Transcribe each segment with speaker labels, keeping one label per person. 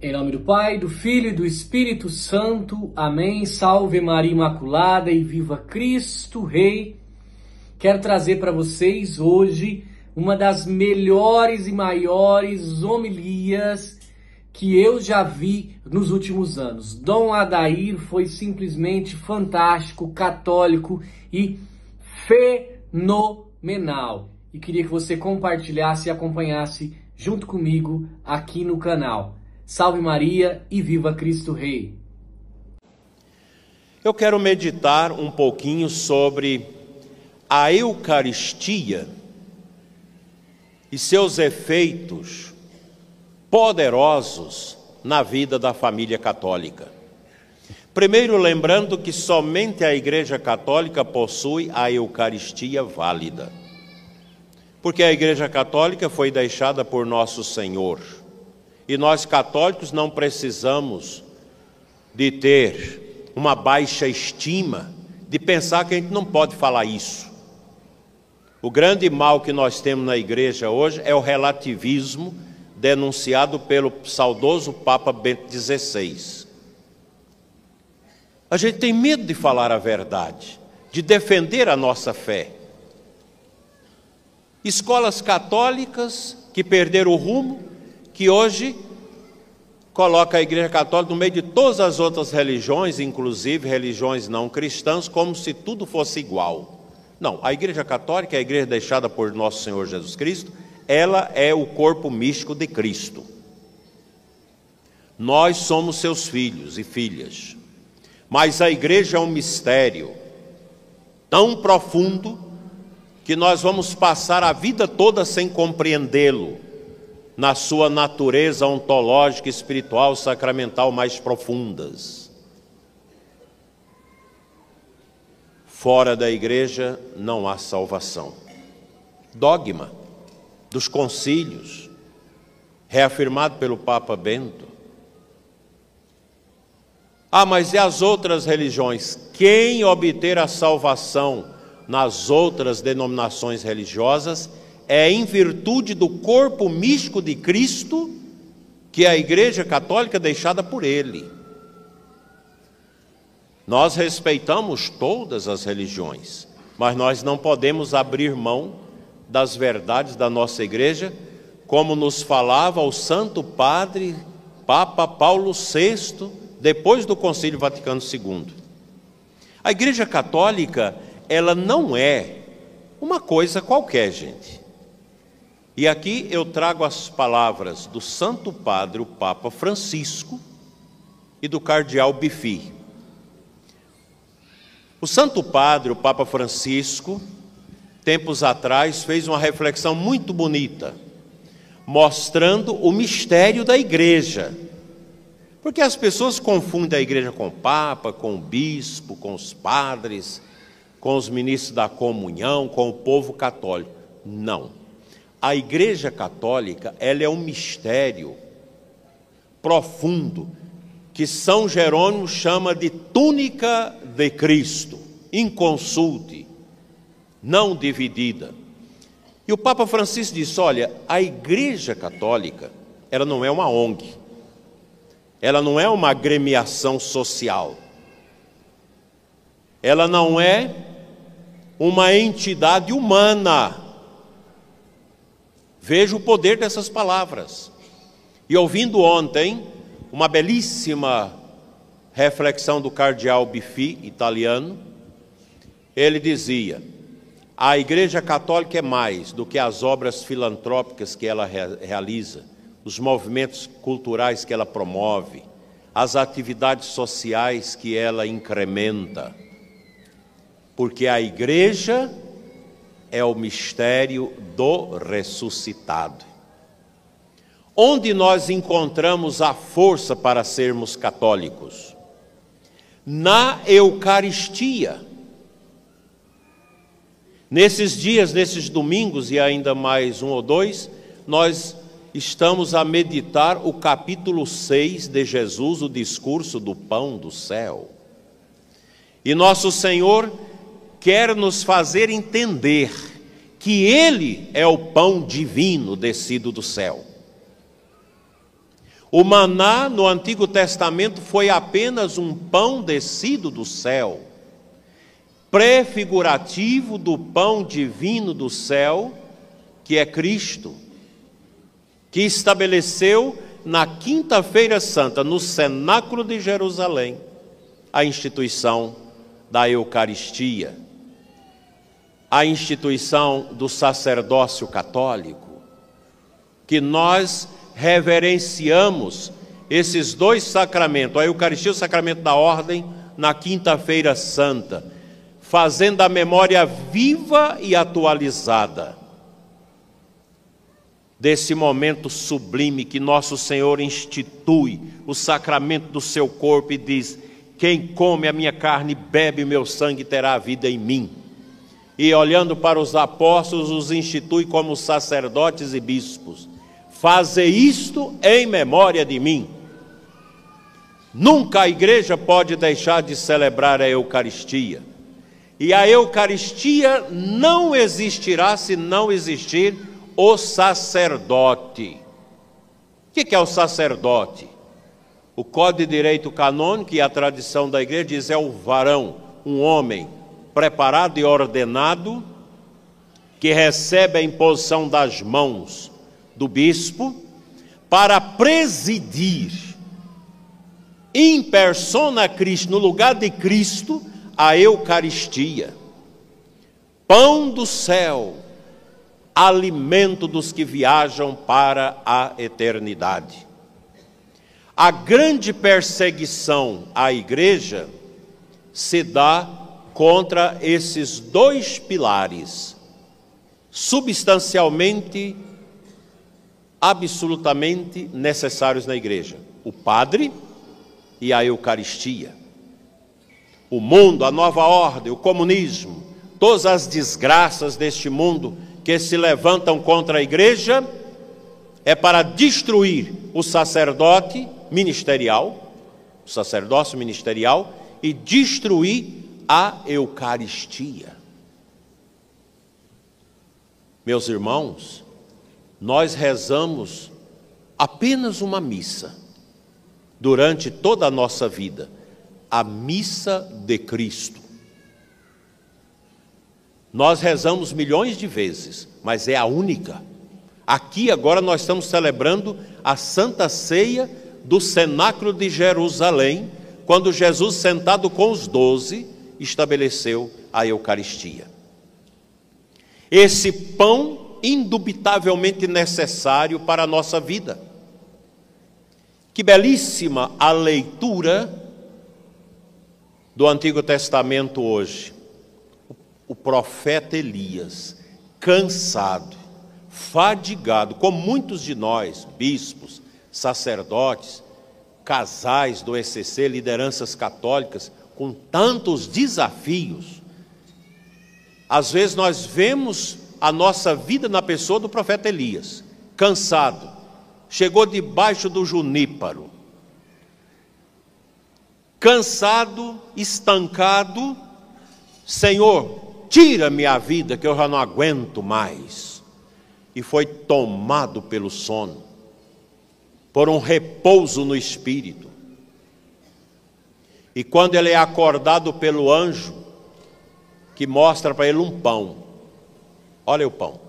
Speaker 1: Em nome do Pai, do Filho e do Espírito Santo. Amém. Salve Maria Imaculada e viva Cristo Rei. Quero trazer para vocês hoje uma das melhores e maiores homilias que eu já vi nos últimos anos. Dom Adair foi simplesmente fantástico, católico e fenomenal. E queria que você compartilhasse e acompanhasse junto comigo aqui no canal. Salve Maria e viva Cristo Rei!
Speaker 2: Eu quero meditar um pouquinho sobre a Eucaristia e seus efeitos poderosos na vida da família católica. Primeiro, lembrando que somente a Igreja Católica possui a Eucaristia válida, porque a Igreja Católica foi deixada por Nosso Senhor. E nós católicos não precisamos de ter uma baixa estima, de pensar que a gente não pode falar isso. O grande mal que nós temos na igreja hoje é o relativismo denunciado pelo saudoso Papa Bento XVI. A gente tem medo de falar a verdade, de defender a nossa fé. Escolas católicas que perderam o rumo, que hoje coloca a Igreja Católica no meio de todas as outras religiões, inclusive religiões não cristãs, como se tudo fosse igual. Não, a Igreja Católica é a igreja deixada por Nosso Senhor Jesus Cristo, ela é o corpo místico de Cristo. Nós somos seus filhos e filhas, mas a igreja é um mistério tão profundo que nós vamos passar a vida toda sem compreendê-lo, na sua natureza ontológica, espiritual, sacramental mais profundas. Fora da igreja não há salvação. Dogma dos concílios, reafirmado pelo Papa Bento. Mas e as outras religiões? Quem obter a salvação nas outras denominações religiosas é em virtude do corpo místico de Cristo, que é a Igreja Católica deixada por Ele. Nós respeitamos todas as religiões, mas nós não podemos abrir mão das verdades da nossa Igreja, como nos falava o Santo Padre Papa Paulo VI, depois do Concílio Vaticano II. A Igreja Católica, ela não é uma coisa qualquer, gente. E aqui eu trago as palavras do Santo Padre, o Papa Francisco, e do Cardeal Bifi. O Santo Padre, o Papa Francisco, tempos atrás, fez uma reflexão muito bonita, mostrando o mistério da igreja. Porque as pessoas confundem a igreja com o Papa, com o bispo, com os padres, com os ministros da comunhão, com o povo católico. Não. A Igreja Católica, ela é um mistério profundo, que São Jerônimo chama de túnica de Cristo, inconsulte, não dividida. E o Papa Francisco disse, olha, a Igreja Católica, ela não é uma ONG, ela não é uma agremiação social, ela não é uma entidade humana. Veja o poder dessas palavras. E ouvindo ontem uma belíssima reflexão do Cardeal Bifi, italiano, ele dizia, a Igreja Católica é mais do que as obras filantrópicas que ela realiza, os movimentos culturais que ela promove, as atividades sociais que ela incrementa, porque a Igreja é o mistério do ressuscitado. Onde nós encontramos a força para sermos católicos? Na Eucaristia. Nesses dias, nesses domingos e ainda mais um ou dois, nós estamos a meditar o capítulo 6 de Jesus, o discurso do pão do céu. E nosso Senhor quer nos fazer entender que Ele é o pão divino descido do céu. O maná no Antigo Testamento foi apenas um pão descido do céu, prefigurativo do pão divino do céu, que é Cristo, que estabeleceu na Quinta-feira Santa, no cenáculo de Jerusalém, a instituição da Eucaristia, a instituição do sacerdócio católico, que nós reverenciamos esses dois sacramentos, a Eucaristia e o sacramento da ordem, na Quinta-feira Santa, fazendo a memória viva e atualizada desse momento sublime que nosso Senhor institui o sacramento do seu corpo e diz: quem come a minha carne e bebe o meu sangue terá vida em mim. E olhando para os apóstolos, os institui como sacerdotes e bispos: faze isto em memória de mim. Nunca a igreja pode deixar de celebrar a Eucaristia. E a Eucaristia não existirá se não existir o sacerdote. O que é o sacerdote? O Código de Direito Canônico e a tradição da igreja diz: é o varão, um homem preparado e ordenado, que recebe a imposição das mãos do bispo para presidir in persona Christi, no lugar de Cristo, a Eucaristia, pão do céu, alimento dos que viajam para a eternidade. A grande perseguição à igreja se dá contra esses dois pilares, substancialmente, absolutamente necessários na igreja: o padre e a Eucaristia. O mundo, a nova ordem, o comunismo, todas as desgraças deste mundo que se levantam contra a igreja, é para destruir o sacerdote ministerial, o sacerdócio ministerial, e destruir a Eucaristia. Meus irmãos, nós rezamos apenas uma missa durante toda a nossa vida, a missa de Cristo. Nós rezamos milhões de vezes, mas é a única. Aqui agora nós estamos celebrando a Santa Ceia do cenáculo de Jerusalém, quando Jesus, sentado com os 12, estabeleceu a Eucaristia. Esse pão indubitavelmente necessário para a nossa vida. Que belíssima a leitura do Antigo Testamento hoje. O profeta Elias, cansado, fadigado, como muitos de nós, bispos, sacerdotes, casais do ECC, lideranças católicas, com tantos desafios. Às vezes nós vemos a nossa vida na pessoa do profeta Elias, cansado, chegou debaixo do juníparo, cansado, estancado: Senhor, tira-me a vida que eu já não aguento mais. E foi tomado pelo sono, por um repouso no espírito. E quando ele é acordado pelo anjo, que mostra para ele um pão: olha o pão,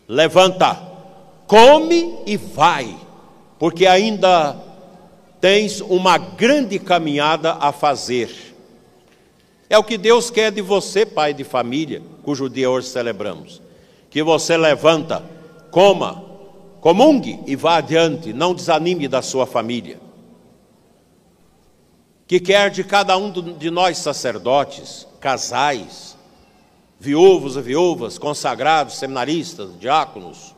Speaker 2: levanta, come e vai, porque ainda tens uma grande caminhada a fazer. É o que Deus quer de você, pai de família, cujo dia hoje celebramos. Que você levanta, coma, comungue e vá adiante, não desanime da sua família. Que quer de cada um de nós sacerdotes, casais, viúvos e viúvas, consagrados, seminaristas, diáconos: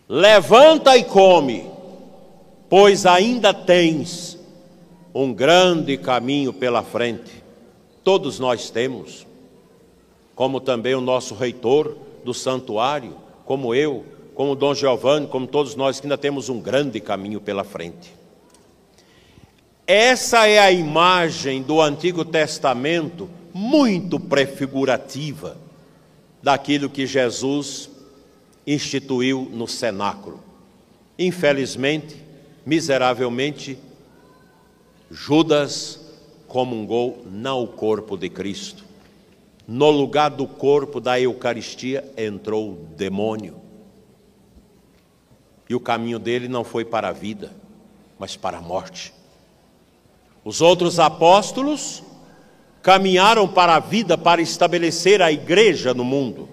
Speaker 2: levanta e come, pois ainda tens um grande caminho pela frente. Todos nós temos, como também o nosso reitor do santuário, como eu, como Dom Giovanni, como todos nós que ainda temos um grande caminho pela frente. Essa é a imagem do Antigo Testamento, muito prefigurativa daquilo que Jesus instituiu no cenáculo. Infelizmente, miseravelmente, Judas comungou não o corpo de Cristo. No lugar do corpo da Eucaristia entrou o demônio. E o caminho dele não foi para a vida, mas para a morte. Os outros apóstolos caminharam para a vida para estabelecer a igreja no mundo,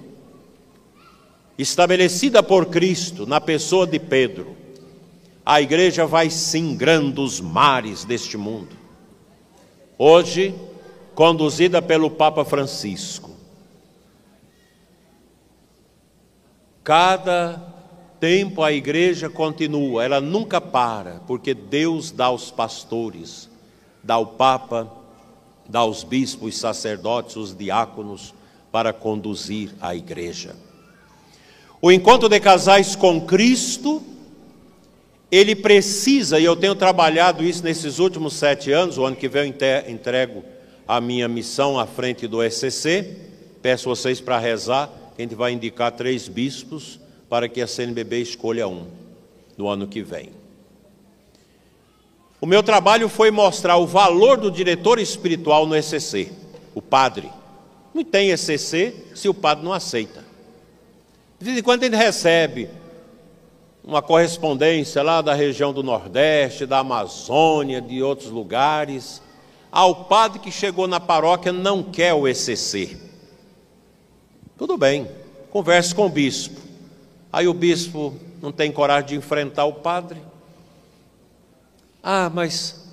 Speaker 2: estabelecida por Cristo na pessoa de Pedro. A igreja vai singrando os mares deste mundo. Hoje, conduzida pelo Papa Francisco. Cada tempo a igreja continua, ela nunca para, porque Deus dá aos pastores, dá ao Papa, dá aos bispos, sacerdotes, os diáconos, para conduzir a igreja. O encontro de casais com Cristo, ele precisa, e eu tenho trabalhado isso nesses últimos 7 anos, o ano que vem eu entrego a minha missão à frente do ECC, peço vocês para rezar, a gente vai indicar 3 bispos para que a CNBB escolha um no ano que vem. O meu trabalho foi mostrar o valor do diretor espiritual no ECC, o padre. Não tem ECC se o padre não aceita. De vez em quando a gente recebe uma correspondência lá da região do Nordeste, da Amazônia, de outros lugares. O padre que chegou na paróquia não quer o ECC. Tudo bem, converse com o bispo. Aí o bispo não tem coragem de enfrentar o padre. Mas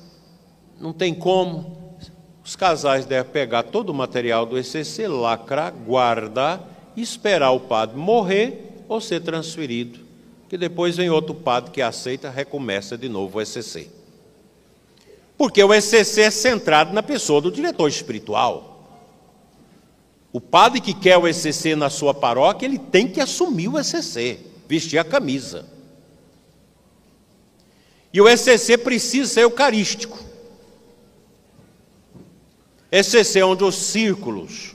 Speaker 2: não tem como. Os casais devem pegar todo o material do ECC, lacrar, guardar e esperar o padre morrer ou ser transferido. Que depois vem outro padre que aceita, recomeça de novo o ECC. Porque o ECC é centrado na pessoa do diretor espiritual. O padre que quer o ECC na sua paróquia, ele tem que assumir o ECC, vestir a camisa. E o ECC precisa ser eucarístico. ECC onde os círculos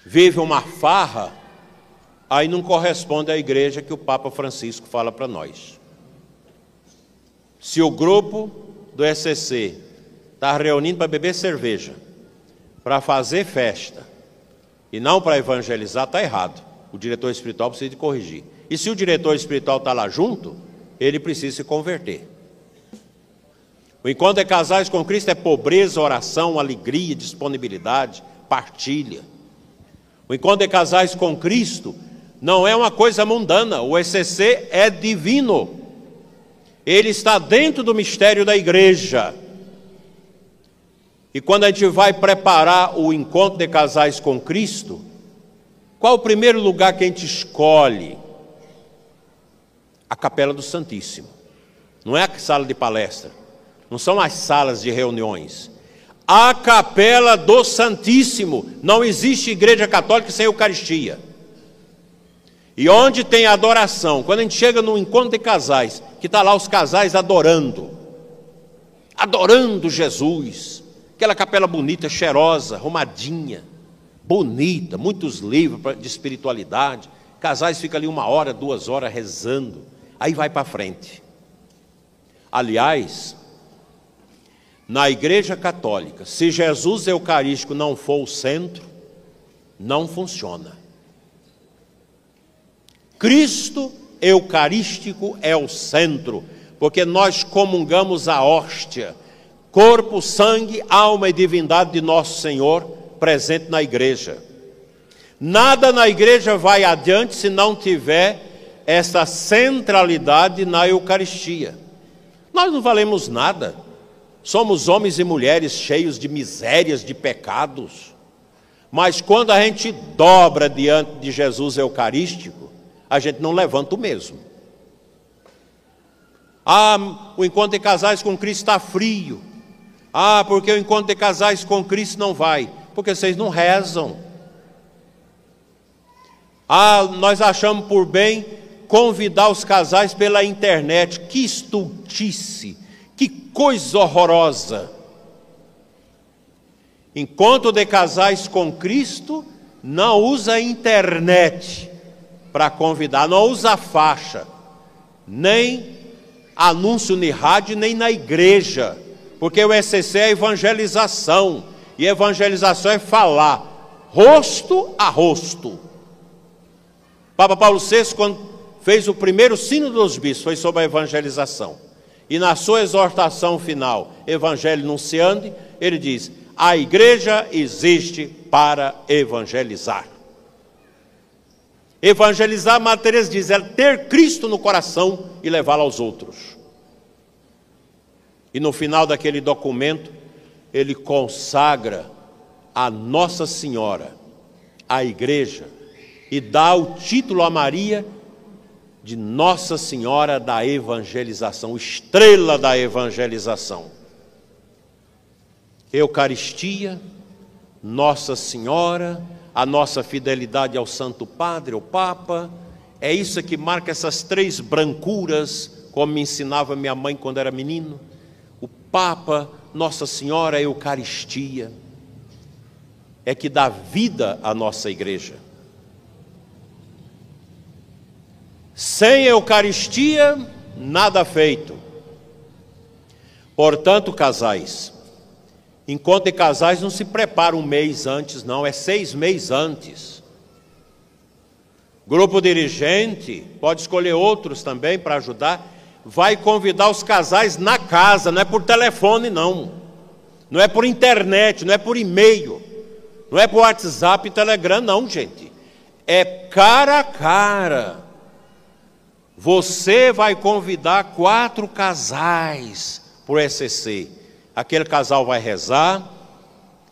Speaker 2: vivem uma farra, aí não corresponde à igreja que o Papa Francisco fala para nós. Se o grupo do ECC está reunindo para beber cerveja, para fazer festa, e não para evangelizar, está errado. O diretor espiritual precisa de corrigir. E se o diretor espiritual está lá junto, ele precisa se converter. O encontro de casais com Cristo é pobreza, oração, alegria, disponibilidade, partilha. O encontro de casais com Cristo não é uma coisa mundana, o ECC é divino. Ele está dentro do mistério da igreja. E quando a gente vai preparar o encontro de casais com Cristo, qual o primeiro lugar que a gente escolhe? A Capela do Santíssimo. Não é a sala de palestra, não são as salas de reuniões. A Capela do Santíssimo. Não existe igreja católica sem Eucaristia. E onde tem adoração, quando a gente chega num encontro de casais, que está lá os casais adorando Jesus, aquela capela bonita, cheirosa, arrumadinha, bonita, muitos livros de espiritualidade, casais ficam ali 1 hora, 2 horas rezando, aí vai para frente. Aliás, na igreja católica, se Jesus eucarístico não for o centro, não funciona. Cristo eucarístico é o centro, porque nós comungamos a hóstia, corpo, sangue, alma e divindade de nosso Senhor presente na igreja. Nada na igreja vai adiante se não tiver essa centralidade na Eucaristia. Nós não valemos nada, somos homens e mulheres cheios de misérias, de pecados, mas quando a gente dobra diante de Jesus eucarístico, a gente não levanta o mesmo. O encontro de casais com Cristo está frio. Porque o encontro de casais com Cristo não vai. Porque vocês não rezam. Nós achamos por bem convidar os casais pela internet. Que estultice, que coisa horrorosa. Encontro de casais com Cristo não usa a internet para convidar, não usa a faixa. nem anúncio nem rádio, nem na igreja, porque o ECC é evangelização, e evangelização é falar rosto a rosto. Papa Paulo VI, quando fez o primeiro sínodo dos bispos, foi sobre a evangelização, e na sua exortação final, Evangelho Nunciandi, ele diz: a igreja existe para evangelizar. Evangelizar, Madre Teresa diz, é ter Cristo no coração e levá-lo aos outros. E no final daquele documento, ele consagra a Nossa Senhora, a igreja, e dá o título a Maria de Nossa Senhora da Evangelização, estrela da evangelização. Eucaristia, Nossa Senhora, a nossa fidelidade ao Santo Padre, ao Papa, é isso que marca essas três brancuras, como me ensinava minha mãe quando era menino. O Papa, Nossa Senhora, a Eucaristia, é que dá vida à nossa igreja. Sem Eucaristia, nada feito. Portanto, casais, enquanto casais não se prepara um mês antes, não, é 6 meses antes. Grupo dirigente, pode escolher outros também para ajudar, vai convidar os casais na casa, não é por telefone não, não é por internet, não é por e-mail, não é por WhatsApp e Telegram não, gente, é cara a cara. Você vai convidar 4 casais para o ECC. Aquele casal vai rezar,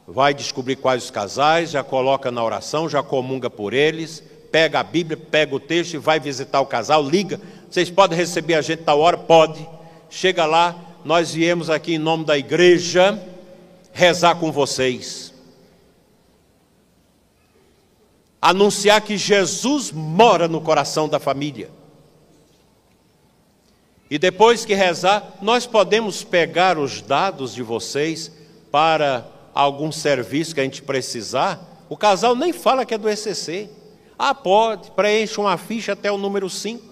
Speaker 2: vai descobrir quais os casais, já coloca na oração, já comunga por eles, pega a Bíblia, pega o texto e vai visitar o casal, liga. Vocês podem receber a gente tal hora? Pode. Chega lá, nós viemos aqui em nome da igreja rezar com vocês. Anunciar que Jesus mora no coração da família. E depois que rezar, nós podemos pegar os dados de vocês para algum serviço que a gente precisar. O casal nem fala que é do ECC. Ah, pode, preenche uma ficha até o número 5.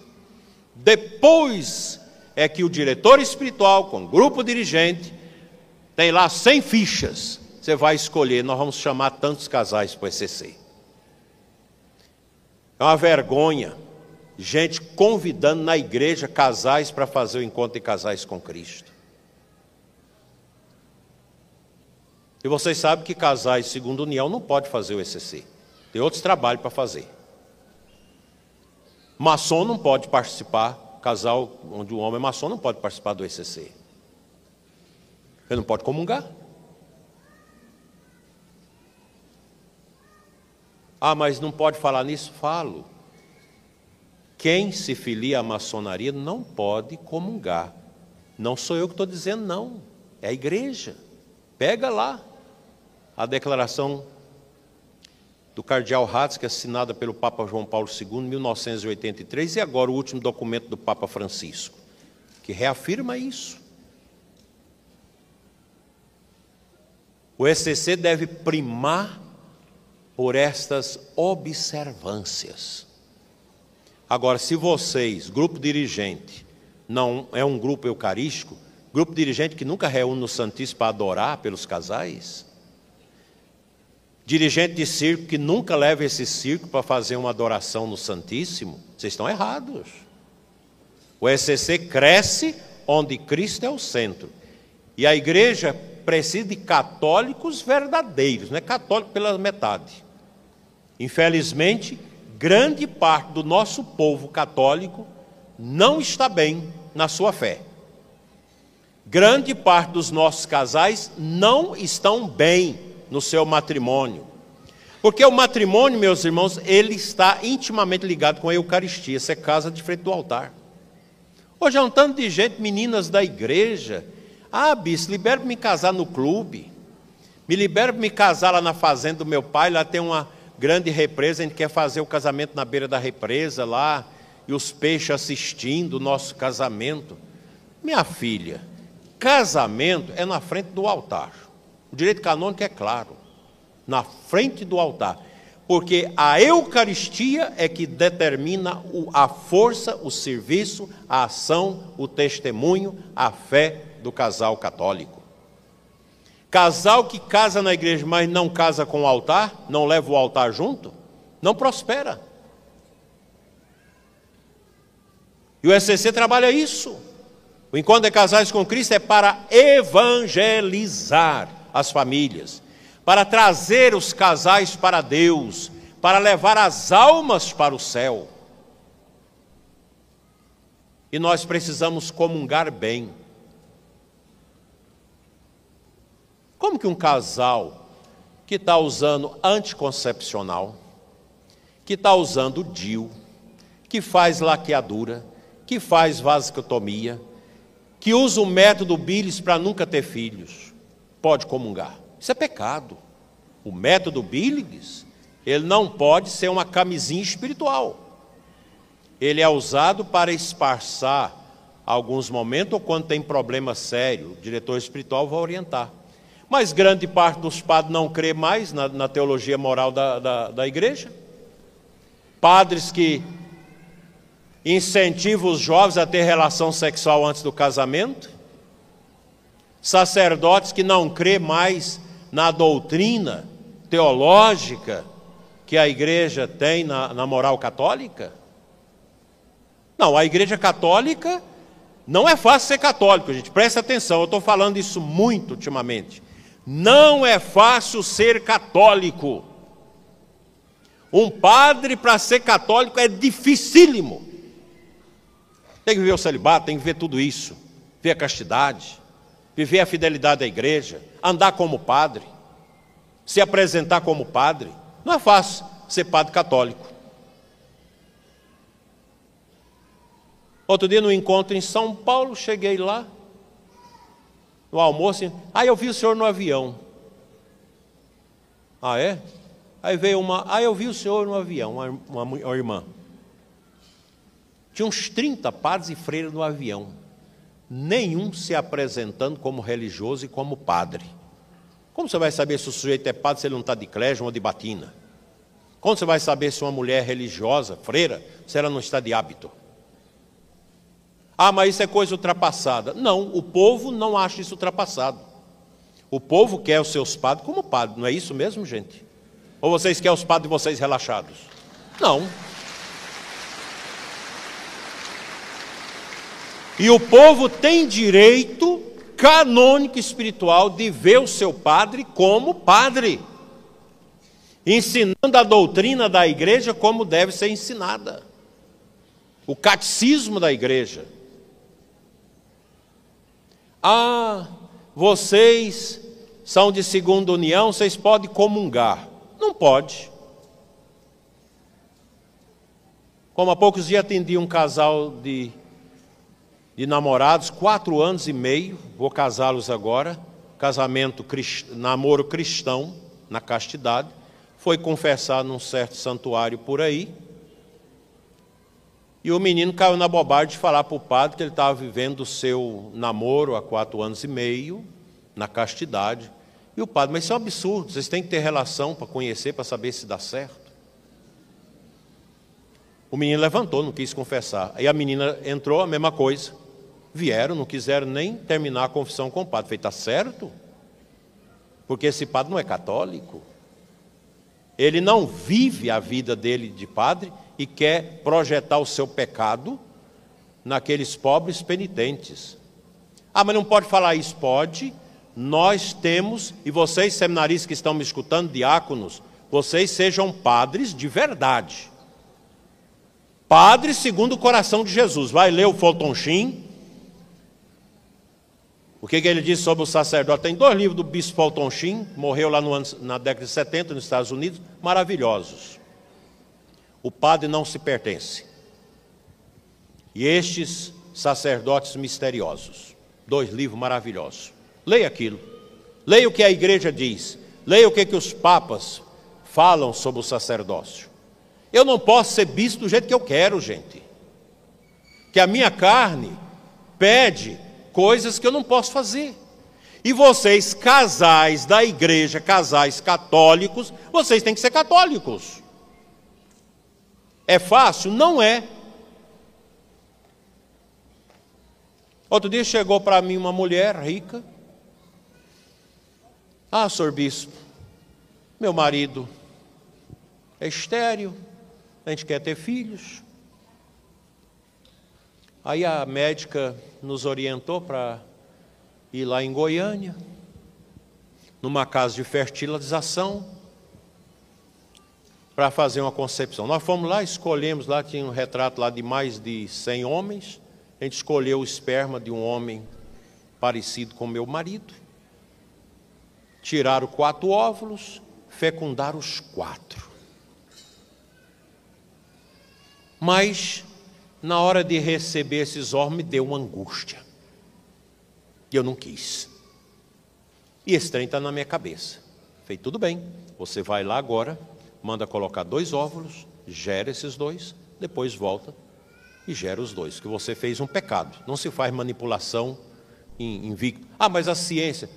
Speaker 2: Depois é que o diretor espiritual, com o grupo dirigente, tem lá 100 fichas. Você vai escolher, nós vamos chamar tantos casais para o ECC. É uma vergonha. Gente convidando na igreja casais para fazer o encontro de casais com Cristo. E vocês sabem que casais segundo união não pode fazer o ECC. Tem outros trabalhos para fazer. Maçom não pode participar, casal onde o homem é maçom não pode participar do ECC. Ele não pode comungar. Ah, mas não pode falar nisso? Falo. Quem se filia à maçonaria não pode comungar. Não sou eu que estou dizendo, não. É a igreja. Pega lá a declaração do cardeal Ratzinger, assinada pelo Papa João Paulo II, em 1983, e agora o último documento do Papa Francisco, que reafirma isso. O ECC deve primar por estas observâncias. Agora, se vocês, grupo dirigente, não é um grupo eucarístico, grupo dirigente que nunca reúne no Santíssimo para adorar pelos casais, dirigente de circo que nunca leva esse circo para fazer uma adoração no Santíssimo, vocês estão errados. O ECC cresce onde Cristo é o centro. E a igreja precisa de católicos verdadeiros, não é católico pela metade. Infelizmente, grande parte do nosso povo católico não está bem na sua fé. Grande parte dos nossos casais não estão bem no seu matrimônio. Porque o matrimônio, meus irmãos, ele está intimamente ligado com a Eucaristia. Você casa de frente do altar. Hoje é um tanto de gente, meninas da igreja. Ah, bispo, libera para me casar no clube. Me libera para me casar lá na fazenda do meu pai. Lá tem uma grande represa, a gente quer fazer o casamento na beira da represa lá, e os peixes assistindo o nosso casamento. Minha filha, casamento é na frente do altar. O direito canônico é claro, na frente do altar. porque a Eucaristia é que determina a força, o serviço, a ação, o testemunho, a fé do casal católico. Casal que casa na igreja, mas não casa com o altar, não leva o altar junto, não prospera. E o ECC trabalha isso. O Encontro de Casais com Cristo é para evangelizar as famílias, para trazer os casais para Deus, para levar as almas para o céu. E nós precisamos comungar bem. Como que um casal que está usando anticoncepcional, que está usando DIU, que faz laqueadura, que faz vasectomia, que usa o método Billis para nunca ter filhos, pode comungar? Isso é pecado. O método Billis, ele não pode ser uma camisinha espiritual. Ele é usado para esparçar alguns momentos ou quando tem problema sério, o diretor espiritual vai orientar. Mas grande parte dos padres não crê mais na teologia moral da igreja. Padres que incentivam os jovens a ter relação sexual antes do casamento. Sacerdotes que não crê mais na doutrina teológica que a igreja tem na moral católica. Não, a igreja católica, não é fácil ser católico, gente, presta atenção, eu estou falando isso muito ultimamente. Não é fácil ser católico. Um padre para ser católico é dificílimo. Tem que viver o celibato, tem que ver tudo isso, ver a castidade, viver a fidelidade à igreja, andar como padre, se apresentar como padre. Não é fácil ser padre católico. Outro dia no encontro em São Paulo, cheguei lá, no almoço, eu vi o senhor no avião. Ah, é? Aí veio eu vi o senhor no avião, uma irmã. Tinha uns 30 padres e freiras no avião, nenhum se apresentando como religioso e como padre. Como você vai saber se o sujeito é padre se ele não está de clérigio ou de batina? Como você vai saber se uma mulher é religiosa, freira, se ela não está de hábito? Ah, mas isso é coisa ultrapassada. Não, o povo não acha isso ultrapassado. O povo quer os seus padres como padre, não é isso mesmo, gente? Ou vocês querem os padres de vocês relaxados? Não. E o povo tem direito canônico espiritual de ver o seu padre como padre, ensinando a doutrina da igreja como deve ser ensinada, o catecismo da igreja. Ah, vocês são de segunda união, vocês podem comungar. Não pode. Como há poucos dias atendi um casal de namorados, 4 anos e meio, vou casá-los agora, namoro cristão, na castidade, foi confessar num certo santuário por aí, e o menino caiu na bobagem de falar para o padre que ele estava vivendo o seu namoro há 4 anos e meio, na castidade, e o padre, mas isso é um absurdo, vocês têm que ter relação para conhecer, para saber se dá certo. O menino levantou, não quis confessar, aí a menina entrou, a mesma coisa. Vieram, não quiseram nem terminar a confissão com o padre. Falei, está certo? Porque esse padre não é católico. Ele não vive a vida dele de padre e quer projetar o seu pecado naqueles pobres penitentes. Ah, mas não pode falar isso? Pode. Nós temos, e vocês seminaristas que estão me escutando, diáconos, vocês sejam padres de verdade. Padres segundo o coração de Jesus. Vai ler o Fulton Sheen. O que ele diz sobre o sacerdote? Tem 2 livros do bispo Fulton Sheen, morreu lá na década de 70 nos Estados Unidos, maravilhosos. O padre não se pertence. E estes sacerdotes misteriosos, 2 livros maravilhosos. Leia aquilo, leia o que a igreja diz, leia o que os papas falam sobre o sacerdócio. Eu não posso ser bispo do jeito que eu quero, gente. Que a minha carne pede coisas que eu não posso fazer. E vocês, casais da igreja, casais católicos, vocês têm que ser católicos. É fácil? Não é. Outro dia chegou para mim uma mulher rica. Ah, senhor bispo, meu marido é estéril, a gente quer ter filhos. Aí a médica nos orientou para ir lá em Goiânia, numa casa de fertilização, para fazer uma concepção. Nós fomos lá, escolhemos lá, tinha um retrato lá de mais de 100 homens, a gente escolheu o esperma de um homem parecido com meu marido, tiraram 4 óvulos, fecundaram os 4. Mas, na hora de receber esses óvulos, me deu uma angústia. E eu não quis. E esse trem está na minha cabeça. Falei, tudo bem, você vai lá agora, manda colocar 2 óvulos, gera esses 2, depois volta e gera os 2, que você fez um pecado. Não se faz manipulação invicto. Ah, mas a ciência...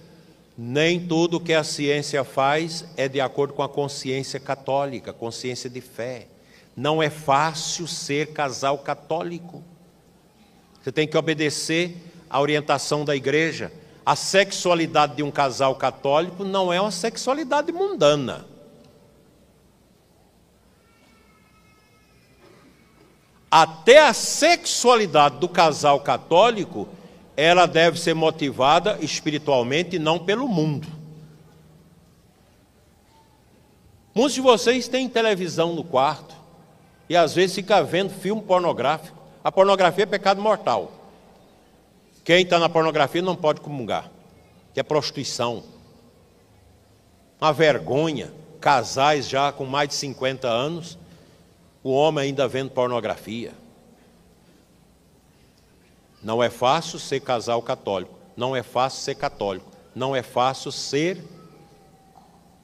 Speaker 2: Nem tudo que a ciência faz é de acordo com a consciência católica, consciência de fé. Não é fácil ser casal católico. Você tem que obedecer à orientação da igreja. A sexualidade de um casal católico não é uma sexualidade mundana. Até a sexualidade do casal católico, ela deve ser motivada espiritualmente e não pelo mundo. Muitos de vocês têm televisão no quarto e às vezes fica vendo filme pornográfico. A pornografia é pecado mortal. Quem está na pornografia não pode comungar, que é prostituição. Uma vergonha, casais já com mais de 50 anos, o homem ainda vendo pornografia. Não é fácil ser casal católico, não é fácil ser católico, não é fácil ser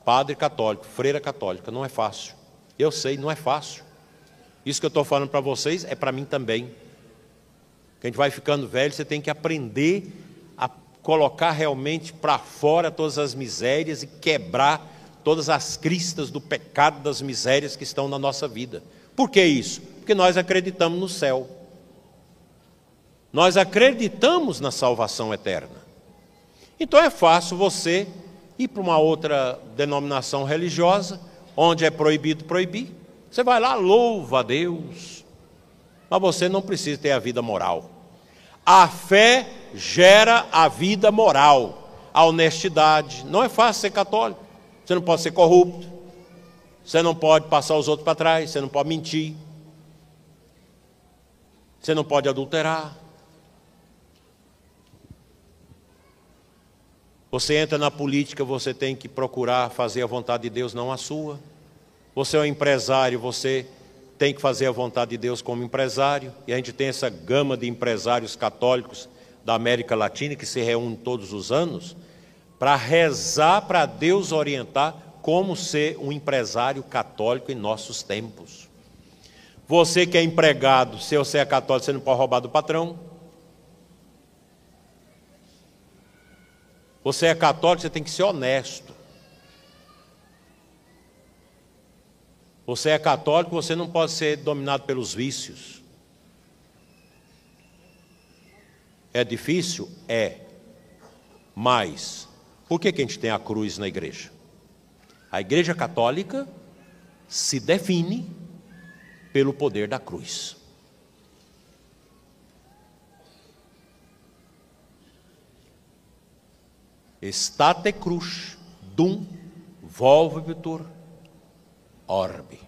Speaker 2: padre católico, freira católica, não é fácil. Eu sei, não é fácil. Isso que eu estou falando para vocês é para mim também. Que a gente vai ficando velho, você tem que aprender a colocar realmente para fora todas as misérias e quebrar todas as cristas do pecado, das misérias que estão na nossa vida. Por que isso? Porque nós acreditamos no céu. Nós acreditamos na salvação eterna. Então é fácil você ir para uma outra denominação religiosa, onde é proibido proibir. Você vai lá, louva a Deus. Mas você não precisa ter a vida moral. A fé gera a vida moral, a honestidade. Não é fácil ser católico. Você não pode ser corrupto. Você não pode passar os outros para trás. Você não pode mentir. Você não pode adulterar. Você entra na política, você tem que procurar fazer a vontade de Deus, não a sua. Você é um empresário, você tem que fazer a vontade de Deus como empresário. E a gente tem essa gama de empresários católicos da América Latina que se reúnem todos os anos para rezar, para Deus orientar como ser um empresário católico em nossos tempos. Você que é empregado, se você é católico, você não pode roubar do patrão. Você é católico, você tem que ser honesto. Você é católico, você não pode ser dominado pelos vícios. É difícil? É. Mas, por que a gente tem a cruz na igreja? A igreja católica se define pelo poder da cruz. State cruz dum volvitur orbe.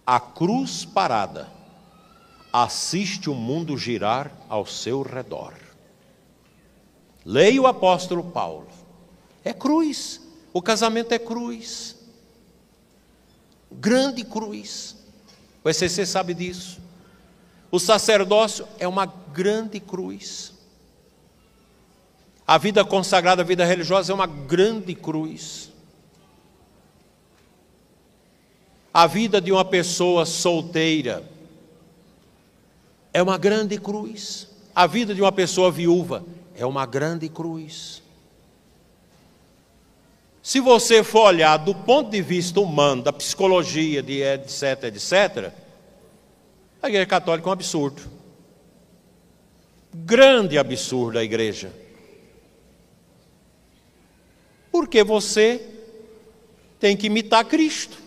Speaker 2: A cruz parada assiste o mundo girar ao seu redor. Leia o apóstolo Paulo. É cruz. O casamento é cruz. Grande cruz. O ECC sabe disso. O sacerdócio é uma grande cruz. A vida consagrada, a vida religiosa é uma grande cruz. A vida de uma pessoa solteira é uma grande cruz. A vida de uma pessoa viúva é uma grande cruz. Se você for olhar do ponto de vista humano, da psicologia, de etc, etc, a Igreja Católica é um absurdo. Grande absurdo a Igreja. Porque você tem que imitar Cristo.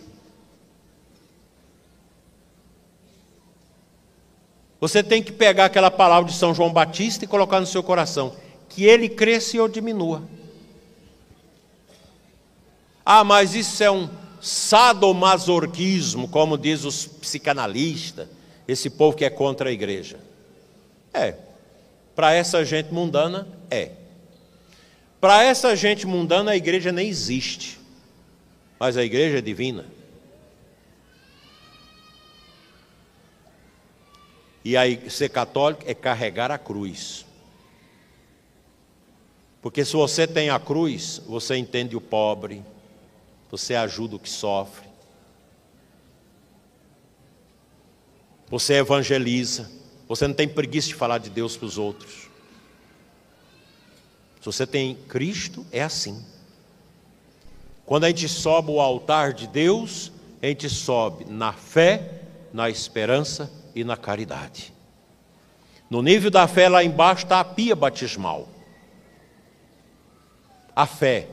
Speaker 2: Você tem que pegar aquela palavra de São João Batista e colocar no seu coração, que ele cresça e eu diminua. Ah, mas isso é um sadomasoquismo, como diz os psicanalistas, esse povo que é contra a igreja. Para essa gente mundana, Para essa gente mundana, a igreja nem existe, mas a igreja é divina. E aí, ser católico é carregar a cruz. Porque se você tem a cruz, você entende o pobre, você ajuda o que sofre, você evangeliza, você não tem preguiça de falar de Deus para os outros. Se você tem Cristo, é assim. Quando a gente sobe ao altar de Deus, a gente sobe na fé, na esperança e na caridade. No nível da fé, lá embaixo está a pia batismal. A fé.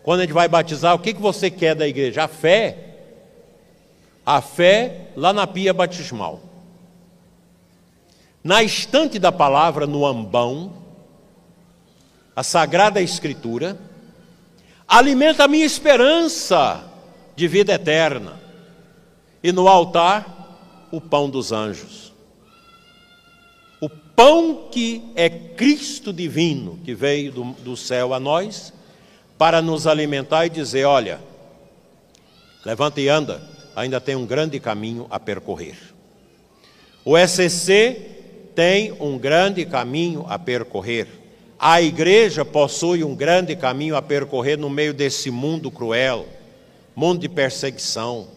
Speaker 2: Quando a gente vai batizar, o que você quer da igreja? A fé. A fé lá na pia batismal. Na estante da palavra, no ambão, a Sagrada Escritura alimenta a minha esperança de vida eterna. E no altar, o pão dos anjos. O pão que é Cristo divino, que veio do céu a nós, para nos alimentar e dizer, olha, levanta e anda, ainda tem um grande caminho a percorrer. O ECC tem um grande caminho a percorrer. A igreja possui um grande caminho a percorrer no meio desse mundo cruel, mundo de perseguição.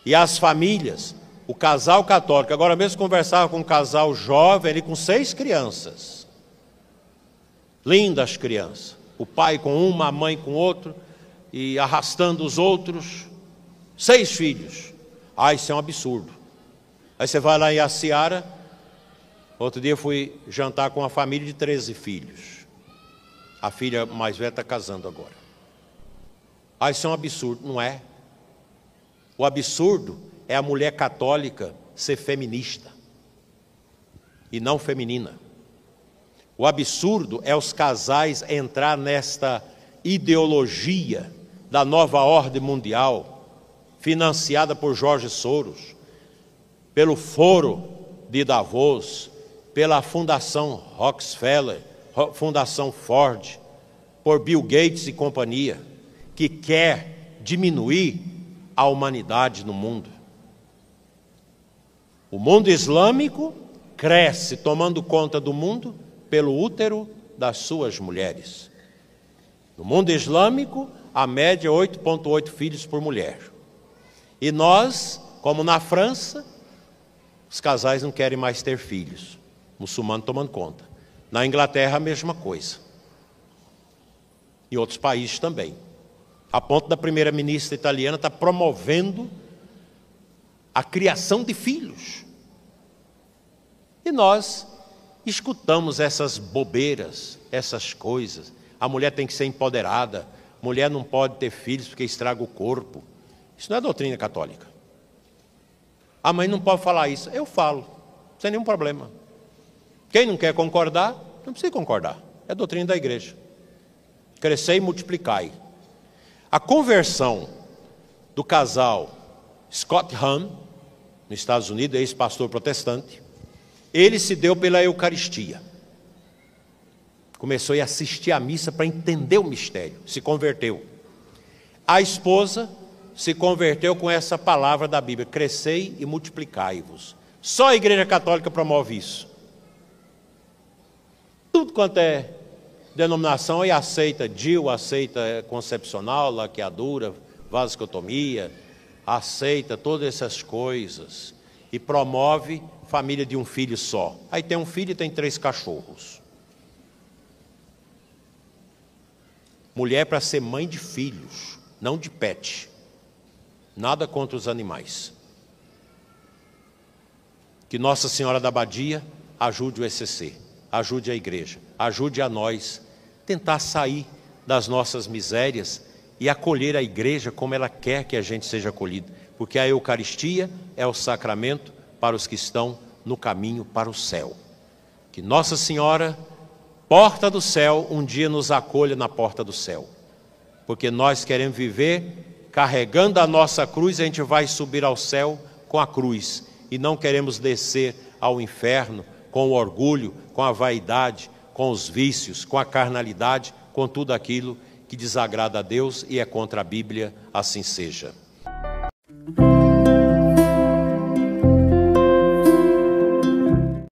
Speaker 2: E as famílias, o casal católico, agora mesmo conversava com um casal jovem, ele com 6 crianças. Lindas crianças. O pai com uma, a mãe com outro, e arrastando os outros. 6 filhos. Isso é um absurdo. Aí você vai lá em Aciara, outro dia fui jantar com uma família de 13 filhos. A filha mais velha está casando agora. Isso é um absurdo, não é? O absurdo é a mulher católica ser feminista e não feminina. O absurdo é os casais entrar nesta ideologia da nova ordem mundial, financiada por Jorge Soros, pelo Foro de Davos, pela Fundação Rockefeller, Fundação Ford, por Bill Gates e companhia, que quer diminuir a humanidade no mundo. O mundo islâmico cresce tomando conta do mundo pelo útero das suas mulheres. No mundo islâmico, a média é 8,8 filhos por mulher. E nós, como na França, os casais não querem mais ter filhos. Muçulmano tomando conta. Na Inglaterra, a mesma coisa. Em outros países também. A ponto da primeira-ministra italiana estar promovendo a criação de filhos. E nós escutamos essas bobeiras, essas coisas. A mulher tem que ser empoderada, mulher não pode ter filhos porque estraga o corpo. Isso não é doutrina católica. A mãe não pode falar isso. Eu falo, sem nenhum problema. Quem não quer concordar, não precisa concordar. É doutrina da igreja. Crescei e multiplicai. A conversão do casal Scott Hahn, nos Estados Unidos, ex-pastor protestante, ele se deu pela Eucaristia. Começou a assistir à missa para entender o mistério. Se converteu. A esposa se converteu com essa palavra da Bíblia: crescei e multiplicai-vos. Só a Igreja Católica promove isso. Tudo quanto é denominação, e aceita DIU, aceita concepcional, laqueadura, vasectomia, aceita todas essas coisas e promove família de um filho só. Aí tem um filho e tem 3 cachorros. Mulher é para ser mãe de filhos, não de pet. Nada contra os animais. Que Nossa Senhora da Abadia ajude o ECC, ajude a igreja, ajude a nós tentar sair das nossas misérias e acolher a igreja como ela quer que a gente seja acolhido. Porque a Eucaristia é o sacramento para os que estão no caminho para o céu. Que Nossa Senhora, porta do céu, um dia nos acolha na porta do céu. Porque nós queremos viver carregando a nossa cruz, a gente vai subir ao céu com a cruz. E não queremos descer ao inferno com o orgulho, com a vaidade, com os vícios, com a carnalidade, com tudo aquilo que desagrada a Deus e é contra a Bíblia, assim seja.